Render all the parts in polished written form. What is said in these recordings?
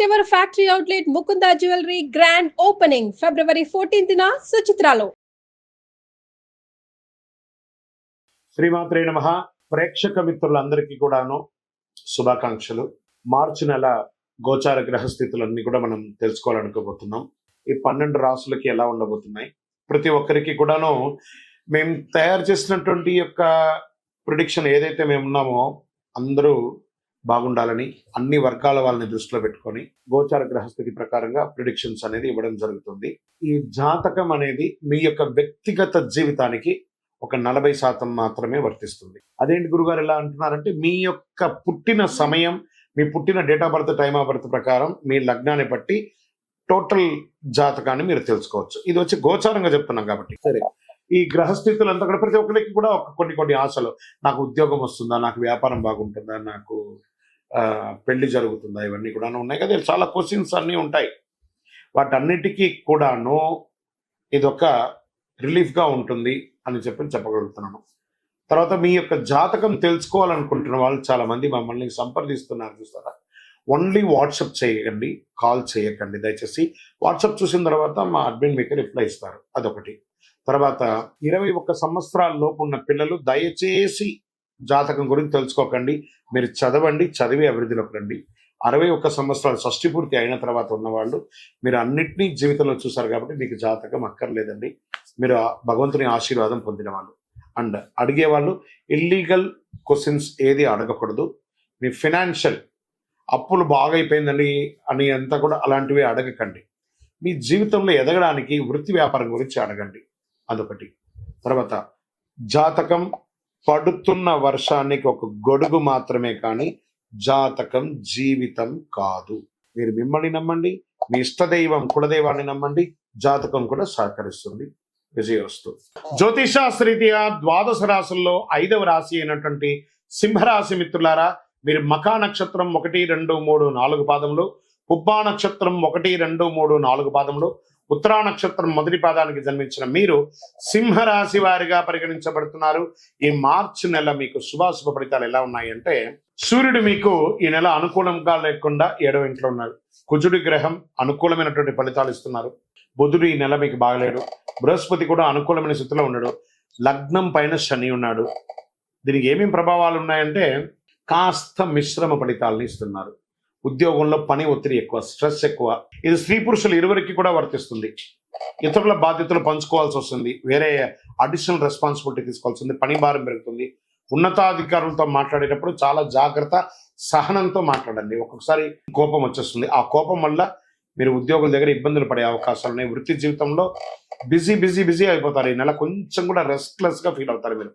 First ever factory outlet Mukunda jewellery grand opening February 14న సుచిత్రాలో. శ్రీమాత్రే నమః. ప్రేక్షక మిత్రులందరికీ కూడాను శుభాకాంక్షలు. మార్చి నెల గోచార గ్రహస్థితులన్నీ కూడా మనం తెలుసుకోవాలనుకోబోతున్నాం. ఈ 12 రాసులకి ఎలా ఉండబోతున్నాయి, ప్రతి ఒక్కరికి కూడాను మేము తయారు చేసినటువంటి యొక్క ప్రిడిక్షన్ ఏదైతే మేము ఉన్నామో అందరూ బాగుండాలని అన్ని వర్గాల వాళ్ళని దృష్టిలో పెట్టుకొని గోచార గ్రహస్థితి ప్రకారంగా ప్రిడిక్షన్స్ అనేది ఇవ్వడం జరుగుతుంది. ఈ జాతకం అనేది మీ యొక్క వ్యక్తిగత జీవితానికి ఒక 40% మాత్రమే వర్తిస్తుంది. అదేంటి గురుగారు ఎలా అంటున్నారంటే, మీ యొక్క పుట్టిన సమయం, మీ పుట్టిన date of birth, time of birth ప్రకారం మీ లగ్నాన్ని బట్టి టోటల్ జాతకాన్ని మీరు తెలుసుకోవచ్చు. ఇది వచ్చి గోచారంగా చెప్తున్నాం కాబట్టి. సరే, ఈ గ్రహస్థితులంతా కూడా ప్రతి ఒక్కరికి కూడా కొన్ని ఆశలు, నాకు ఉద్యోగం వస్తుందా, నాకు వ్యాపారం బాగుంటుందా, నాకు పెళ్లి జరుగుతుందా, ఇవన్నీ కూడా ఉన్నాయి కదా. చాలా క్వశ్చన్స్ అన్నీ ఉంటాయి. వాటన్నిటికీ కూడాను ఇదొక రిలీఫ్గా ఉంటుంది అని చెప్పగలుగుతున్నాను. తర్వాత మీ యొక్క జాతకం తెలుసుకోవాలనుకుంటున్న వాళ్ళు చాలా మంది మమ్మల్ని సంప్రదిస్తున్నారు, చూస్తారా. ఓన్లీ వాట్సాప్ చేయకండి, కాల్ చేయకండి దయచేసి. వాట్సాప్ చూసిన తర్వాత మా అడ్మిన్ మీకు రిప్లై ఇస్తారు. అదొకటి. తర్వాత 21 సంవత్సరాల లోపు ఉన్న పిల్లలు దయచేసి జాతకం గురించి తెలుసుకోకండి. మీరు చదవండి, చదివి అభివృద్ధిలోకి రండి. 61 సంవత్సరాలు షష్టి పూర్తి అయిన తర్వాత ఉన్నవాళ్ళు మీరు అన్నిటినీ జీవితంలో చూసారు కాబట్టి మీకు జాతకం అక్కర్లేదండి. మీరు భగవంతుని ఆశీర్వాదం పొందిన వాళ్ళు. అండ్ అడిగేవాళ్ళు ఇల్లీగల్ క్వశ్చన్స్ ఏది అడగకూడదు. మీ ఫినాన్షియల్ అప్పులు బాగా అయిపోయిందండి అని అంతా కూడా అలాంటివి అడగకండి. మీ జీవితంలో ఎదగడానికి వృత్తి వ్యాపారం గురించి అడగండి. అదొకటి. తర్వాత జాతకం పడుతున్న వర్షానికి ఒక గొడుగు మాత్రమే కానీ జాతకం జీవితం కాదు. మీరు మిమ్మల్ని నమ్మండి, మీ ఇష్టదైవం కులదైవాన్ని నమ్మండి, జాతకం కూడా సహకరిస్తుంది. విజయోస్తు. జ్యోతిషాస్త్రరీత్యా 12 రాశుల్లో 5వ రాశి అయినటువంటి సింహరాశి మిత్రులారా, మీరు మఖా నక్షత్రం 1, 2, 3, 4 పాదములు, పుబ్బా నక్షత్రం 1, 2, 3, 4 పాదములు, ఉత్తరా నక్షత్రం మొదటి పాదానికి జన్మించిన మీరు సింహరాశి వారిగా పరిగణించబడుతున్నారు. ఈ మార్చి నెల మీకు శుభాశుభ ఫలితాలు ఎలా ఉన్నాయంటే, సూర్యుడు మీకు ఈ నెల అనుకూలంగా లేకుండా 7వ ఇంట్లో ఉన్నారు. కుజుడి గ్రహం అనుకూలమైనటువంటి ఫలితాలు ఇస్తున్నారు. బుధుడు ఈ నెల మీకు బాగలేడు. బృహస్పతి కూడా అనుకూలమైన స్థితిలో ఉన్నాడు. లగ్నం పైన శని ఉన్నాడు. దీనికి ఏమేమి ప్రభావాలు ఉన్నాయంటే, కాస్త మిశ్రమ ఫలితాలను ఇస్తున్నారు. ఉద్యోగంలో పని ఒత్తిడి ఎక్కువ, స్ట్రెస్ ఎక్కువ. ఇది స్త్రీ పురుషులు ఇరువురికి కూడా వర్తిస్తుంది. ఇతరుల బాధ్యతలు పంచుకోవాల్సి వస్తుంది, వేరే అడిషనల్ రెస్పాన్సిబిలిటీ తీసుకోవాల్సి ఉంది, పని భారం పెరుగుతుంది. ఉన్నతాధికారులతో మాట్లాడేటప్పుడు చాలా జాగ్రత్త, సహనంతో మాట్లాడండి. ఒక్కొక్కసారి కోపం వచ్చేస్తుంది. ఆ కోపం వల్ల మీరు ఉద్యోగుల దగ్గర ఇబ్బందులు పడే అవకాశాలు ఉన్నాయి. వృత్తి జీవితంలో బిజీ అయిపోతారు. ఈ నెల కొంచెం కూడా రెస్ట్లెస్గా ఫీల్ అవుతారు మీరు.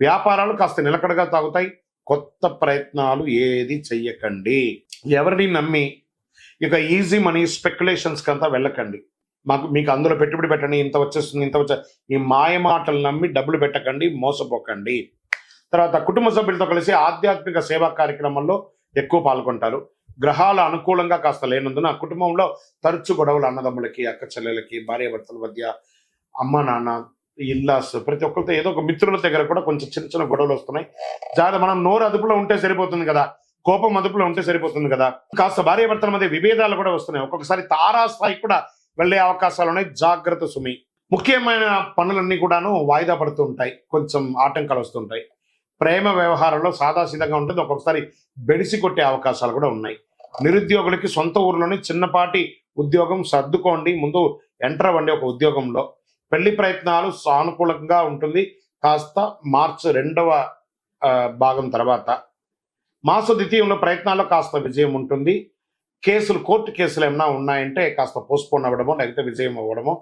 వ్యాపారాలు కాస్త నిలకడగా తాగుతాయి. కొత్త ప్రయత్నాలు ఏది చెయ్యకండి. ఎవరిని నమ్మి ఇక ఈజీ మనీ స్పెక్యులేషన్స్కి అంతా వెళ్ళకండి. మీకు అందులో పెట్టుబడి పెట్టండి, ఇంత వచ్చేస్తుంది, ఈ మాయ మాటలు నమ్మి డబ్బులు పెట్టకండి, మోసపోకండి. తర్వాత కుటుంబ సభ్యులతో కలిసి ఆధ్యాత్మిక సేవా కార్యక్రమంలో ఎక్కువ పాల్గొంటారు. గ్రహాలు అనుకూలంగా కాస్త లేనందున కుటుంబంలో తరచు గొడవలు, అన్నదమ్ములకి, అక్క చెల్లెలకి, భార్యాభర్తల మధ్య, అమ్మ నాన్న, ఇల్లాస్, ప్రతి ఒక్కరితో ఏదో ఒక మిత్రుల దగ్గర కూడా కొంచెం చిన్న గొడవలు వస్తున్నాయి. జాగ్రత్త. మనం నోరు అదుపులో ఉంటే సరిపోతుంది కదా, కోపం అదుపులో ఉంటే సరిపోతుంది కదా. కాస్త భార్యాభర్తల మధ్య విభేదాలు కూడా వస్తున్నాయి. ఒక్కొక్కసారి తారాస్థాయి కూడా వెళ్లే అవకాశాలు ఉన్నాయి. జాగ్రత్త సుమి. ముఖ్యమైన పనులన్నీ కూడాను వాయిదా పడుతూ ఉంటాయి, కొంచెం ఆటంకాలు వస్తుంటాయి. ప్రేమ వ్యవహారంలో సాదాసీదంగా ఉంటుంది. ఒక్కొక్కసారి బెడిసి కొట్టే అవకాశాలు కూడా ఉన్నాయి. నిరుద్యోగులకి సొంత ఊర్లోనే చిన్నపాటి ఉద్యోగం సర్దుకోండి, ముందు ఎంటర్ అవ్వండి ఒక ఉద్యోగంలో. పెళ్లి ప్రయత్నాలు సానుకూలంగా ఉంటుంది కాస్త మార్చి 2వ భాగం తర్వాత. మాస ద్వితీయంలో ప్రయత్నాల్లో కాస్త విజయం ఉంటుంది. కోర్టు కేసులు ఏమైనా ఉన్నాయంటే కాస్త పోస్ట్పోన్ అవ్వడమో లేకపోతే విజయం అవ్వడమో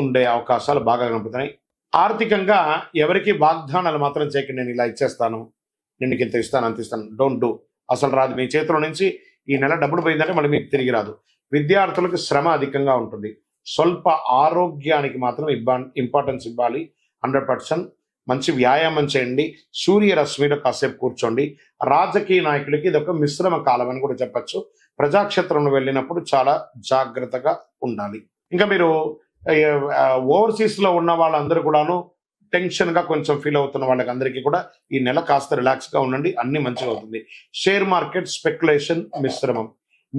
ఉండే అవకాశాలు బాగా కనపడుతున్నాయి. ఆర్థికంగా ఎవరికి వాగ్దానాలు మాత్రం చేయకండి. నేను ఇలా ఇచ్చేస్తాను, నేను ఇంత ఇస్తాను, అంత ఇస్తాను. Don't do. అసలు రాదు. మీ చేతిలో నుంచి ఈ నెల డబ్బులు పోయిందంటే మళ్ళీ మీకు తిరిగి రాదు. విద్యార్థులకు శ్రమ అధికంగా ఉంటుంది. స్వల్ప ఆరోగ్యానికి మాత్రం ఇంపార్టెన్స్ ఇవ్వాలి. 100%. మంచి వ్యాయామం చేయండి. సూర్యరశ్మిలో కాసేపు కూర్చోండి. రాజకీయ నాయకులకి ఇది ఒక మిశ్రమ కాలం అని కూడా చెప్పచ్చు. ప్రజాక్షేత్రంలో వెళ్ళినప్పుడు చాలా జాగ్రత్తగా ఉండాలి. ఇంకా మీరు ఓవర్సీస్లో ఉన్న వాళ్ళందరూ కూడాను టెన్షన్గా కొంచెం ఫీల్ అవుతున్న వాళ్ళకి అందరికీ కూడా ఈ నెల కాస్త రిలాక్స్గా ఉండండి, అన్ని మంచిగా అవుతుంది. షేర్ మార్కెట్ స్పెక్యులేషన్ మిశ్రమం.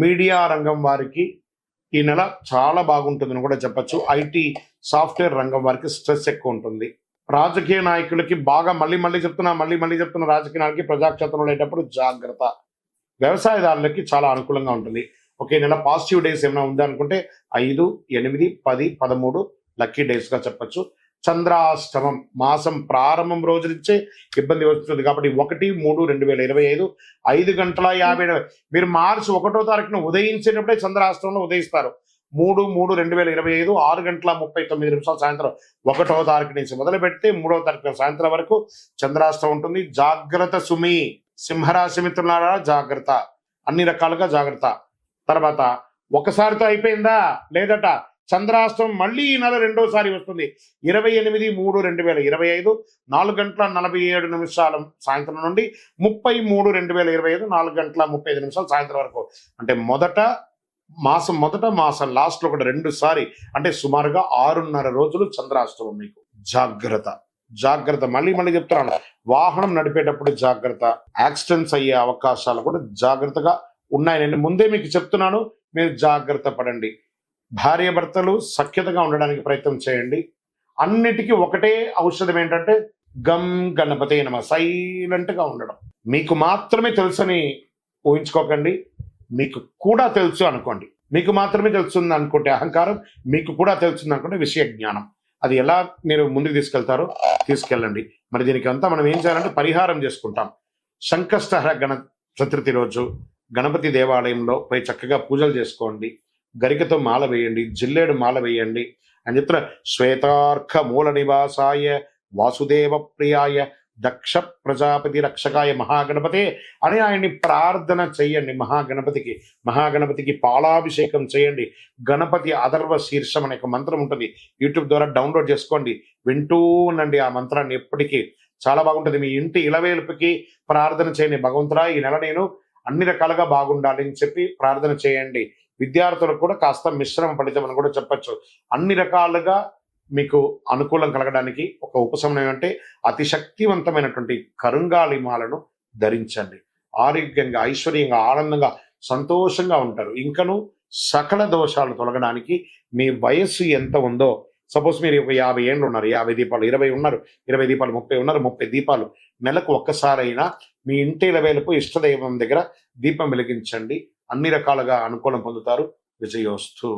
మీడియా రంగం వారికి ఈ నెల చాలా బాగుంటుందని కూడా చెప్పొచ్చు. ఐటీ సాఫ్ట్వేర్ రంగం వారికి స్ట్రెస్ ఎక్కువ ఉంటుంది. రాజకీయ నాయకులకి బాగా మళ్ళీ చెప్తున్నా రాజకీయ నాయకులకి ప్రజాక్షేత్రంలో వెళ్ళేటప్పుడు జాగ్రత్త. వ్యవసాయదారులకి చాలా అనుకూలంగా ఉంటుంది. ఒకే నెల పాజిటివ్ డేస్ ఏమైనా ఉంది అనుకుంటే 5, 8, 10, 13 లక్కీ డేస్ గా చెప్పొచ్చు. చంద్రాష్టమం మాసం ప్రారంభం రోజు నుంచే ఇబ్బంది వస్తుంది కాబట్టి 1-3-2025 5:50 మీరు మార్చి 1వ తారీఖున ఉదయించేటప్పుడే చంద్రాష్టమంలో ఉదయిస్తారు. 3-3-2025 6:39 సాయంత్రం 1వ తారీఖు నుంచి మొదలు పెడితే 3వ తారీఖు సాయంత్రం వరకు చంద్రాష్టమం ఉంటుంది. జాగ్రత్త సుమి. సింహరాశి మిత్రులారా జాగ్రత్త, అన్ని రకాలుగా జాగ్రత్త. తర్వాత ఒకసారితో అయిపోయిందా లేదట, చంద్రాష్టమం మళ్ళీ ఈ నెల రెండోసారి వస్తుంది. 28-3-2025 4:47 సాయంత్రం నుండి 30-3-2025 4:35 సాయంత్రం వరకు. అంటే మొదట మాసం లాస్ట్ లో కూడా 2 సారి అంటే సుమారుగా 6.5 రోజులు చంద్రాష్టమం. మీకు జాగ్రత్త మళ్ళీ చెప్తున్నాను. వాహనం నడిపేటప్పుడు జాగ్రత్త. యాక్సిడెంట్స్ అయ్యే అవకాశాలు కూడా జాగ్రత్తగా ఉన్నాయి. నేను ముందే మీకు చెప్తున్నాను, మీరు జాగ్రత్త పడండి. భార్యాభర్తలు సఖ్యతగా ఉండడానికి ప్రయత్నం చేయండి. అన్నిటికీ ఒకటే ఔషధం ఏంటంటే గం గణపతే నమః. సైలెంట్ గా ఉండడం. మీకు మాత్రమే తెలుసని ఊహించుకోకండి, మీకు కూడా తెలుసు అనుకోండి. మీకు మాత్రమే తెలుస్తుంది అనుకుంటే అహంకారం, మీకు కూడా తెలుస్తుంది అనుకుంటే విషయ జ్ఞానం. అది ఎలా మీరు ముందుకు తీసుకెళ్ళండి. మరి దీనికి అంతా మనం ఏం చేయాలంటే పరిహారం చేసుకుంటాం. సంకష్టహర చతుర్థి రోజు గణపతి దేవాలయంలో పోయి చక్కగా పూజలు చేసుకోండి. గరికతో మాల వేయండి, జిల్లేడు మాల వేయండి అని చెప్తున్న. శ్వేతార్క మూల నివాసాయ వాసుదేవ ప్రియాయ దక్ష ప్రజాపతి రక్షకాయ మహాగణపతే అని ఆయన్ని ప్రార్థన చెయ్యండి. మహాగణపతికి పాలాభిషేకం చేయండి. గణపతి అథర్వ శీర్షం అనే ఒక మంత్రం ఉంటుంది, యూట్యూబ్ ద్వారా డౌన్లోడ్ చేసుకోండి, వింటూ ఉండండి ఆ మంత్రాన్ని ఎప్పటికీ. చాలా బాగుంటుంది. మీ ఇంటి ఇలవేల్పుకి ప్రార్థన చేయండి. భగవంతుడా ఈ నెల నేను అన్ని రకాలుగా బాగుండాలి అని చెప్పి ప్రార్థన చేయండి. విద్యార్థులకు కూడా కాస్త మిశ్రమ ఫలితం అని కూడా చెప్పచ్చు. అన్ని రకాలుగా మీకు అనుకూలం కలగడానికి ఒక ఉపశమనం అంటే అతి శక్తివంతమైనటువంటి కరుంగాళి మాలను ధరించండి. ఆరోగ్యంగా, ఐశ్వర్యంగా, ఆనందంగా, సంతోషంగా ఉంటారు. ఇంకను సకల దోషాలు తొలగడానికి మీ వయస్సు ఎంత ఉందో, సపోజ్ మీరు ఒక 50 ఏళ్ళు ఉన్నారు, 50 దీపాలు, 20 ఉన్నారు, 20 దీపాలు, 30 ఉన్నారు, 30 దీపాలు నెలకు ఒక్కసారైనా మీ ఇంటి ఇలవేలుపు ఇష్టదైవం దగ్గర దీపం వెలిగించండి. అన్ని రకాలుగా అనుకూలం పొందుతారు. విజయోస్తు.